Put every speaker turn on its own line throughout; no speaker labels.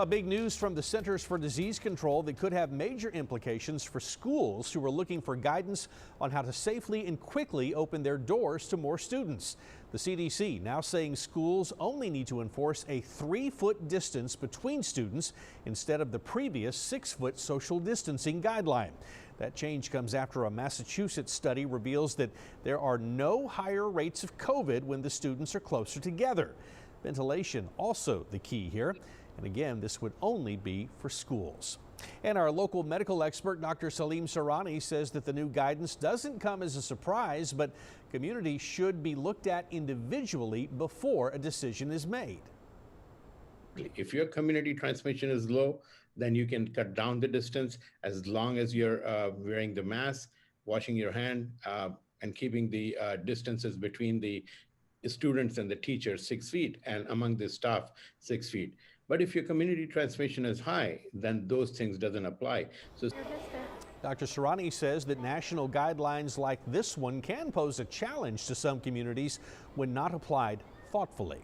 Big news from the Centers for Disease Control that could have major implications for schools who are looking for guidance on how to safely and quickly open their doors to more students. The CDC now saying schools only need to enforce a 3-foot distance between students instead of the previous 6-foot social distancing guideline. That change comes after a Massachusetts study reveals that there are no higher rates of COVID when the students are closer together. Ventilation also the key here. And again, this would only be for schools. And our local medical expert, Dr. Salim Sarani, says that the new guidance doesn't come as a surprise, but communities should be looked at individually before a decision is made.
If your community transmission is low, then you can cut down the distance as long as you're wearing the mask, washing your hand, and keeping the distances between the students and the teachers 6 feet, and among the staff 6 feet. But if your community transmission is high, then those things doesn't apply. So
Dr. Sarani says that national guidelines like this one can pose a challenge to some communities when not applied thoughtfully.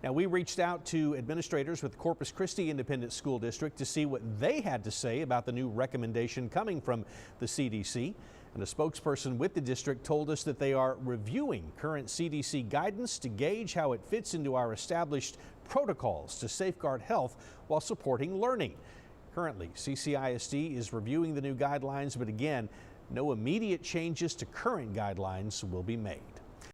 Now, we reached out to administrators with Corpus Christi Independent School District to see what they had to say about the new recommendation coming from the CDC. And a spokesperson with the district told us that they are reviewing current CDC guidance to gauge how it fits into our established protocols to safeguard health while supporting learning. Currently, CCISD is reviewing the new guidelines, but again, no immediate changes to current guidelines will be made.